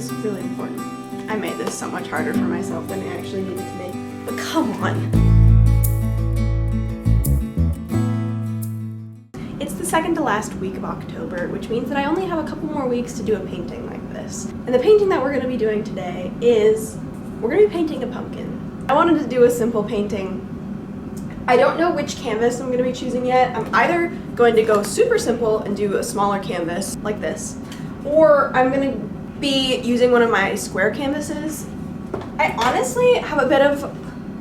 is really important. I made this so much harder for myself than I actually needed to make. But come on. It's the second to last week of October, which means that I only have a couple more weeks to do a painting like this. And the painting that we're going to be doing today is, we're going to be painting a pumpkin. I wanted to do a simple painting. I don't know which canvas I'm going to be choosing yet. I'm either going to go super simple and do a smaller canvas like this, or I'm going to be using one of my square canvases. I honestly have a bit of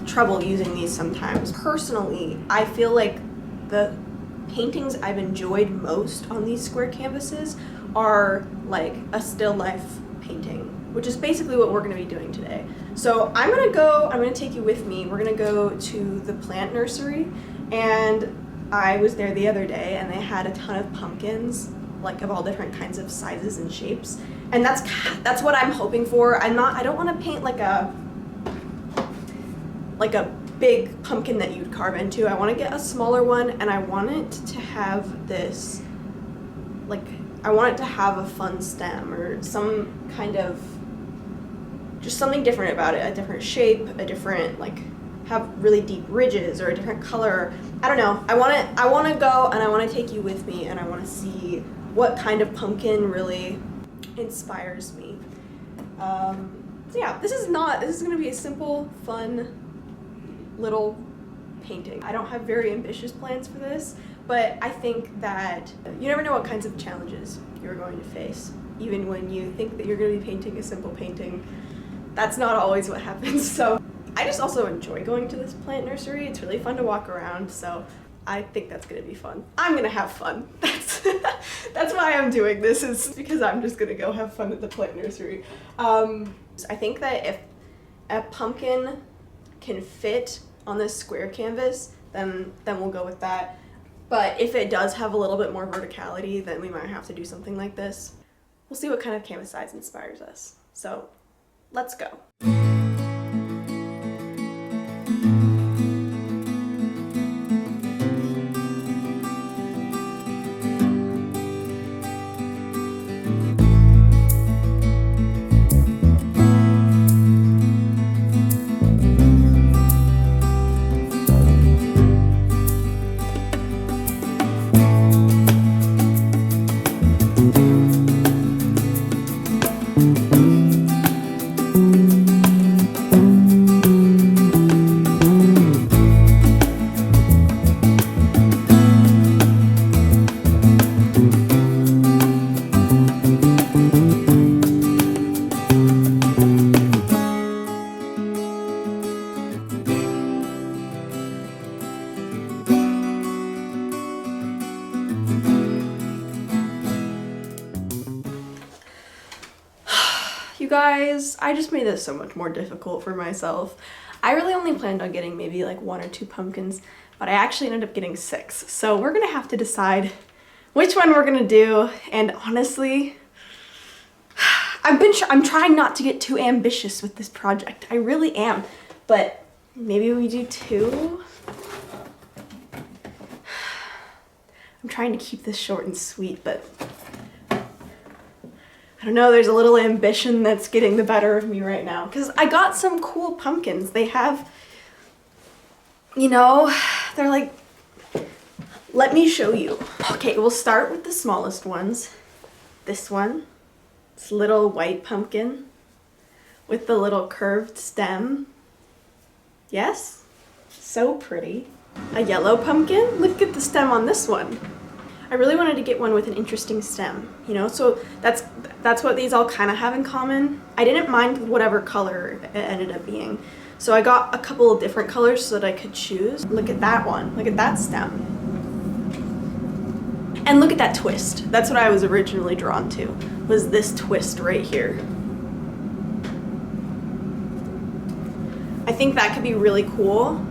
trouble using these sometimes. Personally, I feel like the paintings I've enjoyed most on these square canvases are like a still life painting, which is basically what we're going to be doing today. So I'm going to take you with me. We're going to go to the plant nursery, and I was there the other day and they had a ton of pumpkins, like of all different kinds of sizes and shapes. And that's what I'm hoping for. I don't want to paint like a big pumpkin that you'd carve into. I want to get a smaller one, and I want it to have this, like, I want it to have a fun stem or some kind of, just something different about it, a different shape, a different, like, have really deep ridges or a different color. I don't know. I want to go and I want to take you with me, and I want to see what kind of pumpkin really inspires me. So yeah, this is going to be a simple, fun little painting. I don't have very ambitious plans for this, but I think that you never know what kinds of challenges you're going to face. Even when you think that you're going to be painting a simple painting, that's not always what happens. So I just also enjoy going to this plant nursery. It's really fun to walk around, so I think that's going to be fun. I'm going to have fun. That's why I'm doing this, is because I'm just going to go have fun at the plant nursery. I think that if a pumpkin can fit on this square canvas, then we'll go with that. But if it does have a little bit more verticality, then we might have to do something like this. We'll see what kind of canvas size inspires us. So let's go. You guys, I just made this so much more difficult for myself. I really only planned on getting maybe like 1 or 2 pumpkins, but I actually ended up getting 6. So we're gonna have to decide which one we're gonna do. And honestly, I'm trying not to get too ambitious with this project. I really am, but maybe we do 2. I'm trying to keep this short and sweet, but I don't know, there's a little ambition that's getting the better of me right now. Because I got some cool pumpkins. They have, you know, they're like, let me show you. Okay, we'll start with the smallest ones. This one, this little white pumpkin with the little curved stem. Yes, so pretty. A yellow pumpkin, look at the stem on this one. I really wanted to get one with an interesting stem, you know, so that's what these all kind of have in common. I didn't mind whatever color it ended up being. So I got a couple of different colors so that I could choose. Look at that one, look at that stem. And look at that twist. That's what I was originally drawn to, was this twist right here. I think that could be really cool.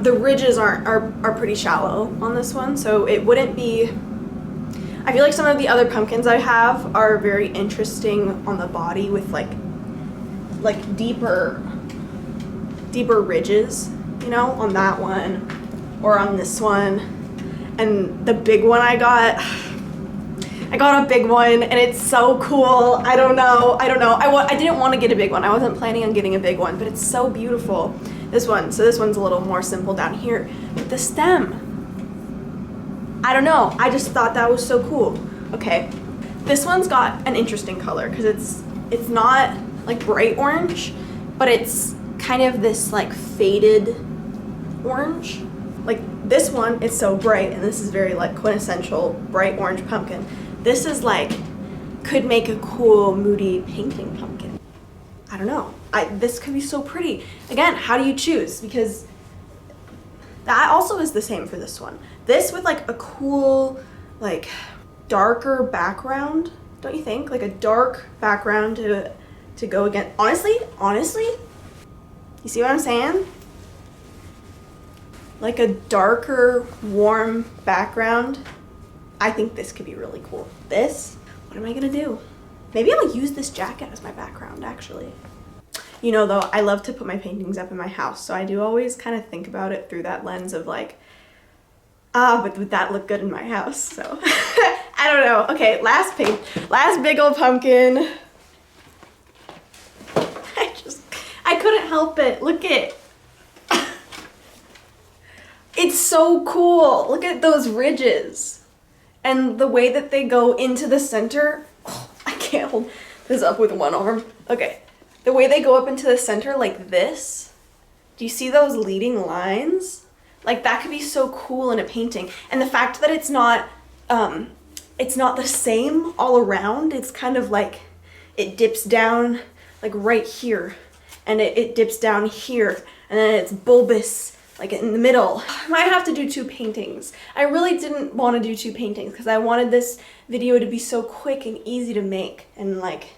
The ridges are pretty shallow on this one, so it wouldn't be, I feel like some of the other pumpkins I have are very interesting on the body with like deeper ridges, you know, on that one or on this one. And the big one I got, I got a big one and it's so cool. I don't know. I didn't want to get a big one. I wasn't planning on getting a big one, but it's so beautiful. This one's a little more simple down here. But the stem, I don't know. I just thought that was so cool. Okay, this one's got an interesting color because it's not like bright orange, but it's kind of this like faded orange. Like this one is so bright, and this is very like quintessential bright orange pumpkin. This is like, could make a cool moody painting pumpkin. I don't know. This could be so pretty. Again, how do you choose? Because that also is the same for this one. This with like a cool, like darker background, don't you think? Like a dark background to go against. Honestly, you see what I'm saying? Like a darker, warm background. I think this could be really cool. This, what am I gonna do? Maybe I'll use this jacket as my background, actually. You know, though, I love to put my paintings up in my house, so I do always kind of think about it through that lens of like, but would that look good in my house? So, I don't know. Okay, last big old pumpkin. I couldn't help it. Look it. It's so cool. Look at those ridges. And the way that they go into the center. Oh, I can't hold this up with one arm. Okay. The way they go up into the center like this. Do you see those leading lines? Like that could be so cool in a painting. And the fact that it's not the same all around. It's kind of like it dips down like right here. And it dips down here. And then it's bulbous like in the middle. I might have to do 2 paintings. I really didn't want to do 2 paintings because I wanted this video to be so quick and easy to make, and like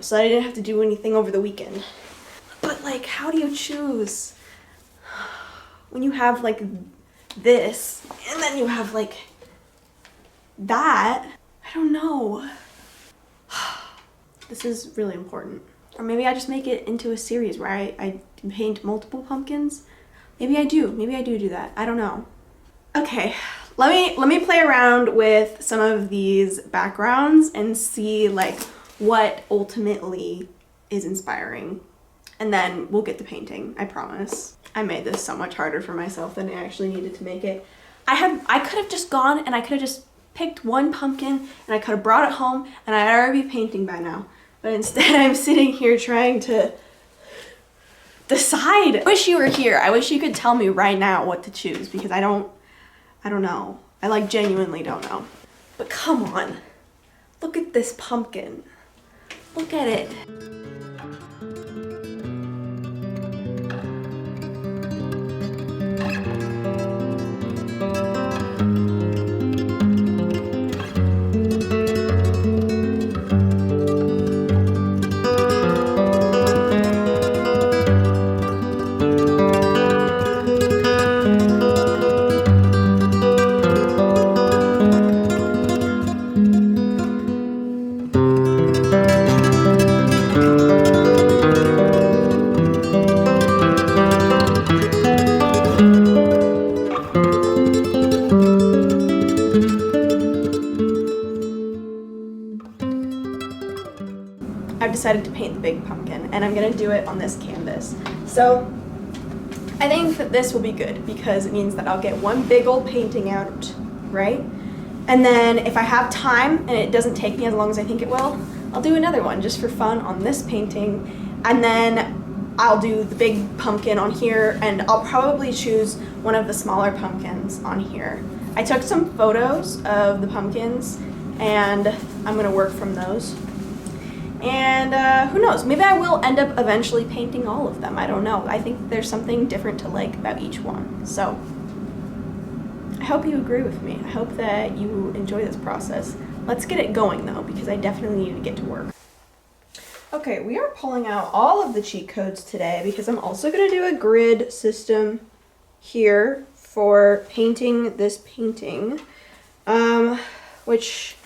so I didn't have to do anything over the weekend. But like, how do you choose when you have like this and then you have like that? I don't know. This is really important. Or maybe I just make it into a series where I paint multiple pumpkins. Maybe I do that. I don't know. Okay, let me play around with some of these backgrounds and see like what ultimately is inspiring. And then we'll get the painting, I promise. I made this so much harder for myself than I actually needed to make it. I could have just gone and I could have just picked one pumpkin and I could have brought it home and I'd already be painting by now. But instead I'm sitting here trying to decide. I wish you were here. I wish you could tell me right now what to choose because I don't know. I like genuinely don't know. But come on. Look at this pumpkin. Look at it. I've decided to paint the big pumpkin and I'm gonna do it on this canvas. So I think that this will be good because it means that I'll get one big old painting out, right? And then if I have time and it doesn't take me as long as I think it will, I'll do another one just for fun on this painting. And then I'll do the big pumpkin on here and I'll probably choose one of the smaller pumpkins on here. I took some photos of the pumpkins and I'm gonna work from those. And who knows, maybe I will end up eventually painting all of them. I don't know. I think there's something different to like about each one. So I hope you agree with me. I hope that you enjoy this process. Let's get it going though, because I definitely need to get to work. Okay, we are pulling out all of the cheat codes today because I'm also gonna do a grid system here for painting this painting, which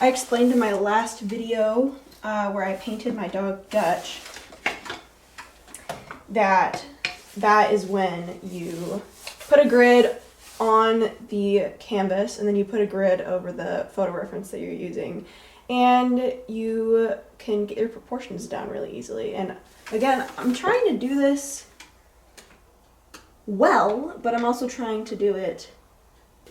I explained in my last video where I painted my dog Dutch, that is when you put a grid on the canvas, and then you put a grid over the photo reference that you're using, and you can get your proportions down really easily. And again, I'm trying to do this well, but I'm also trying to do it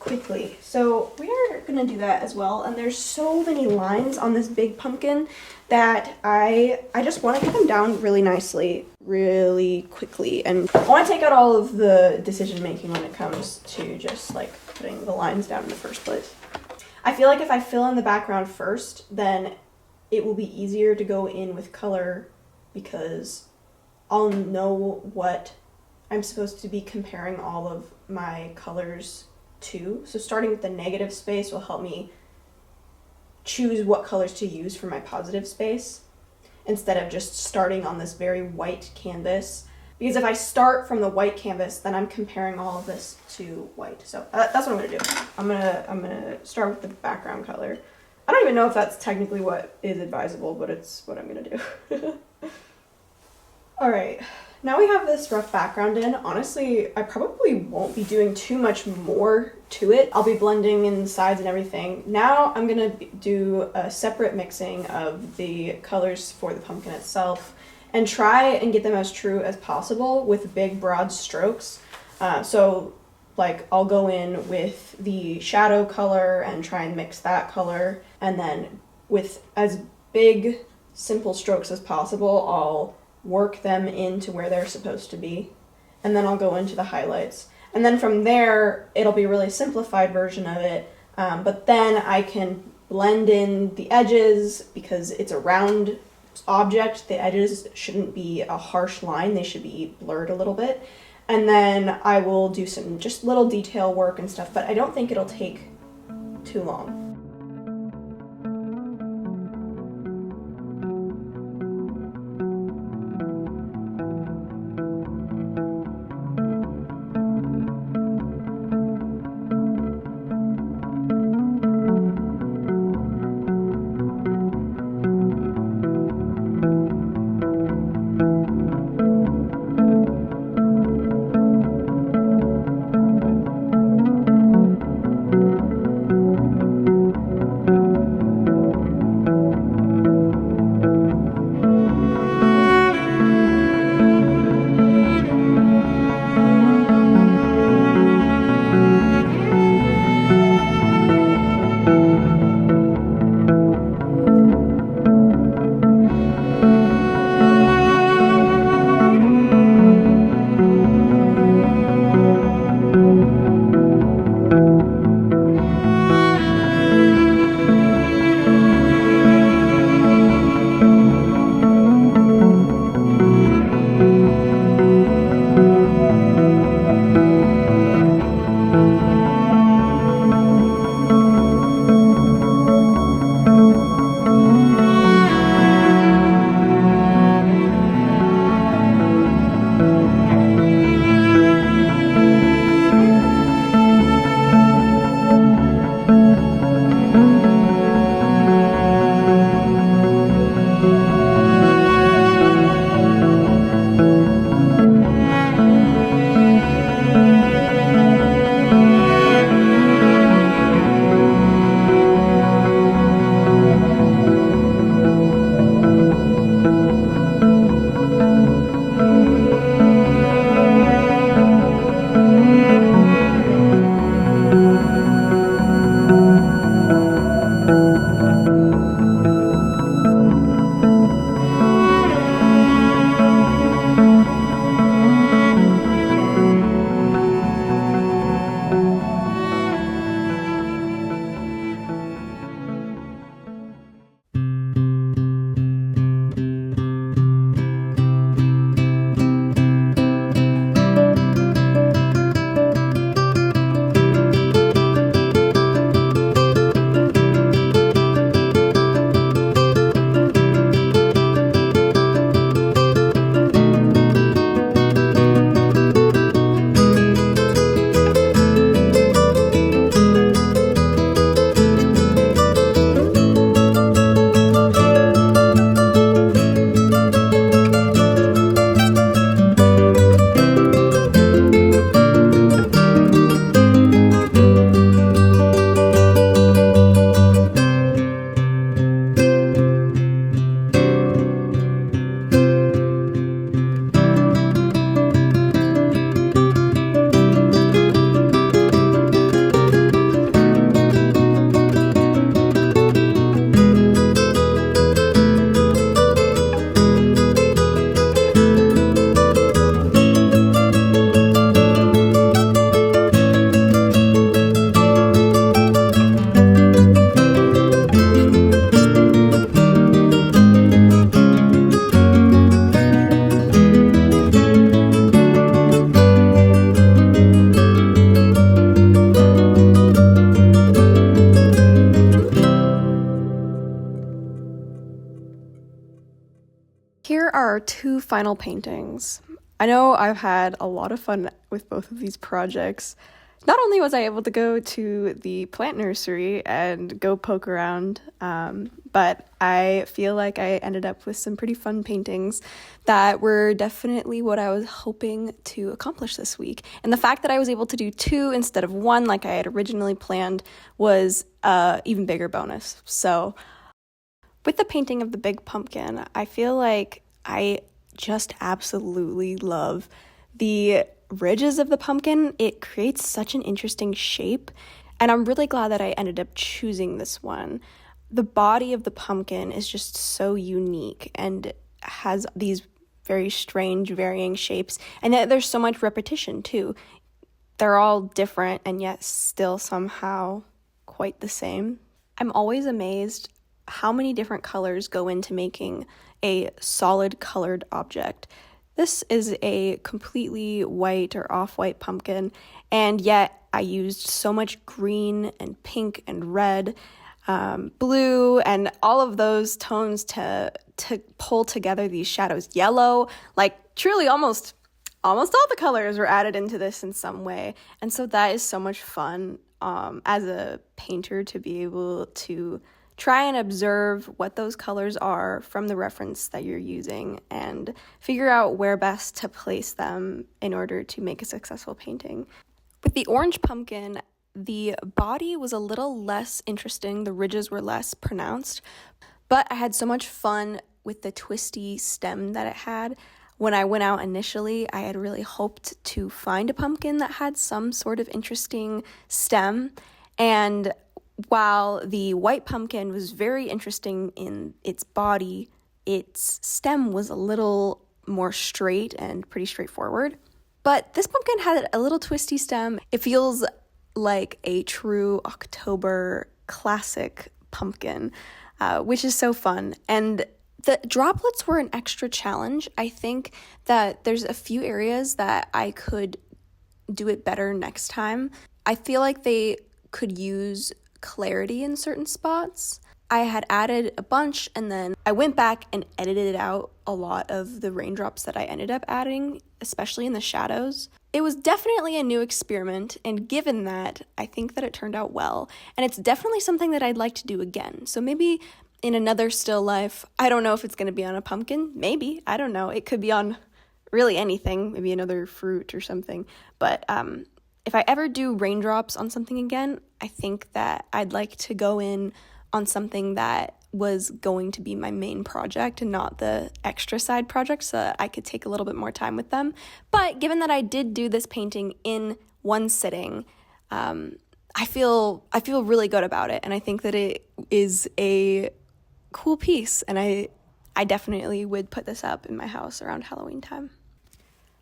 quickly. So we are gonna do that as well. And there's so many lines on this big pumpkin that I just want to get them down really nicely, really quickly. And I want to take out all of the decision making when it comes to just like putting the lines down in the first place. I feel like if I fill in the background first, then it will be easier to go in with color because I'll know what I'm supposed to be comparing all of my colors to. So starting with the negative space will help me choose what colors to use for my positive space instead of just starting on this very white canvas. Because if I start from the white canvas, then I'm comparing all of this to white. So that's what I'm gonna do. I'm gonna start with the background color. I don't even know if that's technically what is advisable, but it's what I'm gonna do. All right, now we have this rough background in. Honestly, I probably won't be doing too much more to it. I'll be blending in the sides and everything. Now I'm gonna do a separate mixing of the colors for the pumpkin itself and try and get them as true as possible with big broad strokes. So like I'll go in with the shadow color and try and mix that color, and then with as big simple strokes as possible, I'll work them into where they're supposed to be, and then I'll go into the highlights. And then from there, it'll be a really simplified version of it, but then I can blend in the edges because it's a round object. The edges shouldn't be a harsh line, they should be blurred a little bit. And then I will do some just little detail work and stuff, but I don't think it'll take too long. our 2 final paintings. I know I've had a lot of fun with both of these projects. Not only was I able to go to the plant nursery and go poke around, but I feel like I ended up with some pretty fun paintings that were definitely what I was hoping to accomplish this week. And the fact that I was able to do 2 instead of 1 like I had originally planned was an even bigger bonus. So with the painting of the big pumpkin, I feel like I just absolutely love the ridges of the pumpkin. It creates such an interesting shape, and I'm really glad that I ended up choosing this one. The body of the pumpkin is just so unique and has these very strange varying shapes, and there's so much repetition too. They're all different and yet still somehow quite the same. I'm always amazed how many different colors go into making a solid colored object. This is a completely white or off-white pumpkin, and yet I used so much green and pink and red, blue, and all of those tones to pull together these shadows. Yellow, like truly almost all the colors were added into this in some way, and so that is so much fun as a painter to be able to try and observe what those colors are from the reference that you're using and figure out where best to place them in order to make a successful painting. With the orange pumpkin, the body was a little less interesting. The ridges were less pronounced, but I had so much fun with the twisty stem that it had. When I went out initially, I had really hoped to find a pumpkin that had some sort of interesting stem, and while the white pumpkin was very interesting in its body, its stem was a little more straight and pretty straightforward. But this pumpkin had a little twisty stem. It feels like a true October classic pumpkin, which is so fun. And the droplets were an extra challenge. I think that there's a few areas that I could do it better next time. I feel like they could use clarity in certain spots. I had added a bunch, and then I went back and edited out a lot of the raindrops that I ended up adding, especially in the shadows. It was definitely a new experiment, and given that, I think that it turned out well, and it's definitely something that I'd like to do again. So maybe in another still life, I don't know if it's going to be on a pumpkin, maybe, I don't know. It could be on really anything, maybe another fruit or something, but if I ever do raindrops on something again, I think that I'd like to go in on something that was going to be my main project and not the extra side projects so that I could take a little bit more time with them. But given that I did do this painting in one sitting, I feel really good about it, and I think that it is a cool piece, and I definitely would put this up in my house around Halloween time.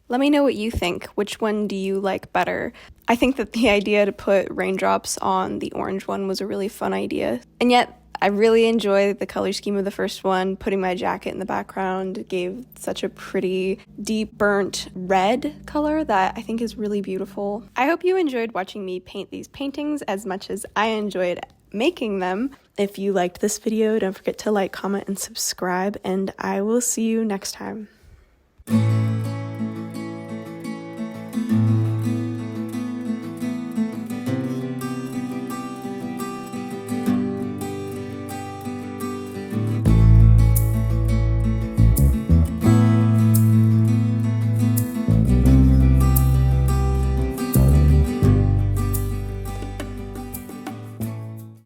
Let me know what you think. Which one do you like better? I think that the idea to put raindrops on the orange one was a really fun idea. And yet, I really enjoy the color scheme of the first one. Putting my jacket in the background gave such a pretty deep burnt red color that I think is really beautiful. I hope you enjoyed watching me paint these paintings as much as I enjoyed making them. If you liked this video, don't forget to like, comment, and subscribe, and I will see you next time.